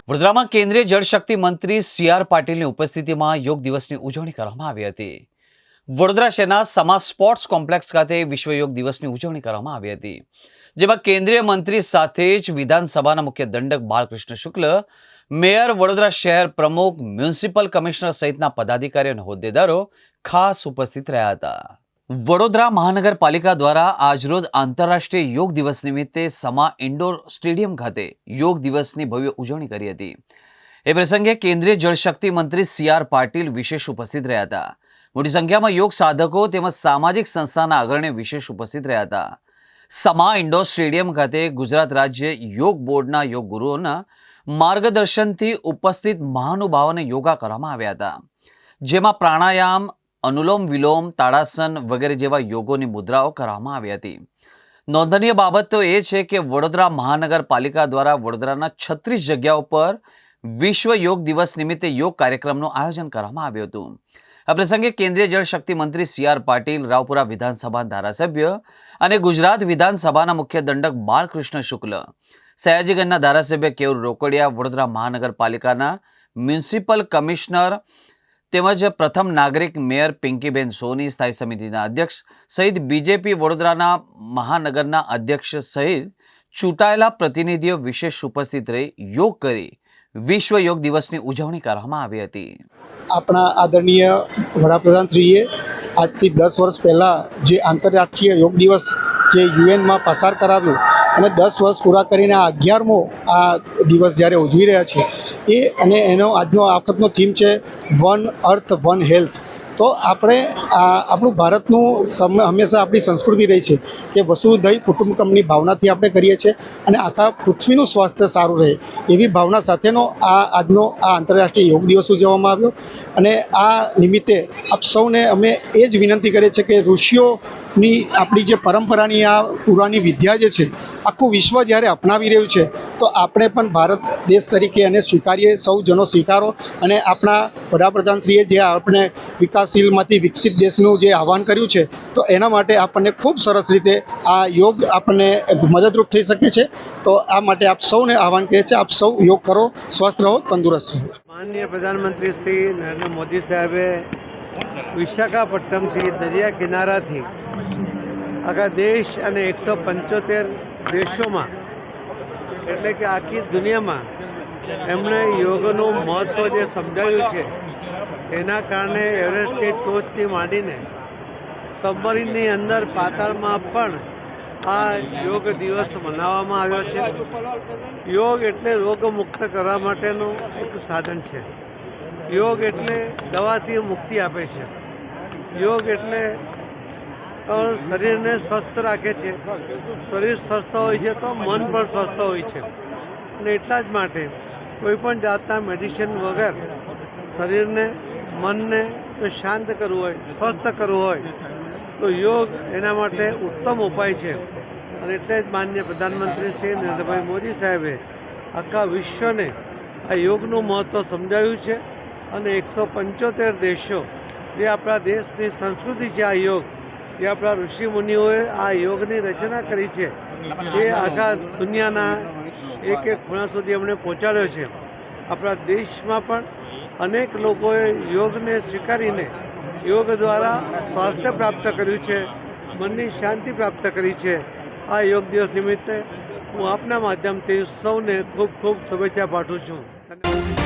વડોદરામાં કેન્દ્રીય જળશક્તિ મંત્રી સી.આર. પાટીલની ઉપસ્થિતિમાં યોગ દિવસની ઉજવણી કરવામાં આવી હતી. વડોદરા શહેરના સમા સ્પોર્ટ્સ કોમ્પ્લેક્સ ખાતે વિશ્વ યોગ દિવસની ઉજવણી કરવામાં આવી હતી, જેમાં કેન્દ્રીય મંત્રી સાથે જ વિધાનસભાના મુખ્ય દંડક બાલકૃષ્ણ શુક્લ, મેયર, વડોદરા શહેર પ્રમુખ, મ્યુનિસિપલ કમિશનર સહિતના પદાધિકારીઓ અને હોદ્દેદારો ખાસ ઉપસ્થિત રહ્યા હતા. વડોદરા મહાનગરપાલિકા દ્વારા આજરોજ આંતરરાષ્ટ્રીય યોગ દિવસ નિમિત્તે સમા ઇન્ડોર સ્ટેડિયમ ખાતે યોગ દિવસની ભવ્ય ઉજવણી કરી હતી. એ પ્રસંગે કેન્દ્રીય જળશક્તિ મંત્રી સી.આર. પાટીલ વિશેષ ઉપસ્થિત રહ્યા હતા. મોટી સંખ્યામાં યોગ સાધકો તેમજ સામાજિક સંસ્થાના અગ્રણીઓ વિશેષ ઉપસ્થિત રહ્યા હતા. સમા ઇન્ડોર સ્ટેડિયમ ખાતે ગુજરાત રાજ્ય યોગ બોર્ડના યોગ ગુરુઓના માર્ગદર્શનથી ઉપસ્થિત મહાનુભાવોને યોગા કરવામાં આવ્યા હતા, જેમાં પ્રાણાયામ, અનુલોમ વિલોમ, તાડાસન વગેરે જેવા યોગોની મુદ્રાઓ કરવામાં આવી હતી. નોંધનીય બાબત તો એ છે કે વડોદરા મહાનગરપાલિકા દ્વારા વડોદરાના 36 જગ્યાઓ પર વિશ્વ યોગ દિવસ નિમિત્તે યોગ કાર્યક્રમનું આયોજન કરવામાં આવ્યું હતું. આ પ્રસંગે કેન્દ્રીય જળશક્તિ મંત્રી સી.આર. પાટીલ, રાવપુરા વિધાનસભા ધારાસભ્ય અને ગુજરાત વિધાનસભાના મુખ્ય દંડક બાલકૃષ્ણ શુક્લ, સયાજીગંજના ધારાસભ્ય કેયુર રોકડિયા, વડોદરા મહાનગરપાલિકાના મ્યુનિસિપલ કમિશનર તેમજ પ્રથમ નાગરિક મેયર પિંકીબેન સોની, સ્થાયી સમિતિના અધ્યક્ષ સહિત બીજેપી વડોદરાના મહાનગરના અધ્યક્ષ સહિત ચૂંટાયેલા પ્રતિનિધિઓ વિશેષ ઉપસ્થિત રહી યોગ કરી વિશ્વ યોગ દિવસની ઉજવણી કરવામાં આવી હતી. આપણા આદરણીય વડાપ્રધાનશ્રીએ આજથી 10 વર્ષ પહેલાં જે આંતરરાષ્ટ્રીય યોગ દિવસ જે યુએનમાં પસાર કરાવ્યો અને 10 વર્ષ પૂરા કરીને આ 11મો આ દિવસ જ્યારે ઉજવી રહ્યા છે એ અને એનો આજનો આ વખતનો થીમ છે વન અર્થ વન હેલ્થ. તો આપણે આપણું ભારતનું હંમેશા આપણી સંસ્કૃતિ રહી છે કે વસુધૈવ કુટુંબકમની ભાવનાથી આપણે કરીએ છીએ અને આખા પૃથ્વીનું સ્વાસ્થ્ય સારું રહે એવી ભાવના સાથેનો આજનો આ આંતરરાષ્ટ્રીય યોગ દિવસ ઉજવવામાં આવ્યો. અને આ નિમિત્તે આપ સૌને અમે એ જ વિનંતી કરીએ છીએ કે ઋષિઓની આપણી જે પરંપરાની આ પુરાની વિદ્યા જે છે આખું વિશ્વ જ્યારે અપનાવી રહ્યું છે તો આપણે પણ ભારત દેશ તરીકે એને સ્વીકારીએ, સૌ જનો સ્વીકારો. અને આપણા વડાપ્રધાનશ્રીએ જે આપણે વિકાસશીલમાંથી વિકસિત દેશનું જે આહ્વાન કર્યું છે તો એના માટે આપણને ખૂબ સરસ રીતે આ યોગ આપણને મદદરૂપ થઈ શકે છે. તો આ માટે આપ સૌને આહ્વાન કરીએ છીએ, આપ સૌ યોગ કરો, સ્વસ્થ રહો, તંદુરસ્ત રહો. માનનીય પ્રધાનમંત્રી શ્રી નરેન્દ્ર મોદી સાહેબે વિશાખાપટ્ટનમથી દરિયા કિનારાથી આખા દેશ અને 175 દેશોમાં એટલે કે આખી દુનિયામાં એમણે યોગનું મહત્ત્વ જે સમજાવ્યું છે એના કારણે એવરેસ્ટની ટોચથી માંડીને સબમરીનની અંદર પાતાળમાં પણ આ યોગ દિવસ મનાવવામાં આવ્યો છે. યોગ એટલે રોગમુક્ત કરવા માટેનું એક સાધન છે. યોગ એટલે દવાથી મુક્તિ આપે છે. યોગ એટલે શરીરને સ્વસ્થ રાખે છે. શરીર સ્વસ્થ હોય છે તો મન પણ સ્વસ્થ હોય છે. અને એટલા જ માટે કોઈપણ જાતના મેડિસિન વગર શરીરને, મનને શાંત કરવું હોય, સ્વસ્થ કરવું હોય તો યોગ એના માટે ઉત્તમ ઉપાય છે. અને એટલે જ માનનીય પ્રધાનમંત્રી શ્રી નરેન્દ્રભાઈ મોદી સાહેબે આખા વિશ્વને આ યોગનું મહત્ત્વ સમજાવ્યું છે. અને 175 દેશો જે આપણા દેશની સંસ્કૃતિ છે, આ યોગ જે આપણા ઋષિમુનિઓએ આ યોગની રચના કરી છે એ આખા દુનિયાના એક ખૂણા સુધી એમણે પહોંચાડ્યો છે. આપણા દેશમાં પણ અનેક લોકોએ યોગને સ્વીકારીને યોગ દ્વારા સ્વાસ્થ્ય પ્રાપ્ત કર્યું છે, મનની શાંતિ પ્રાપ્ત કરી છે. આ યોગ દિવસ નિમિત્તે હું આપના માધ્યમથી સૌને ખૂબ ખૂબ શુભેચ્છા પાઠવું છું. ધન્યવાદ.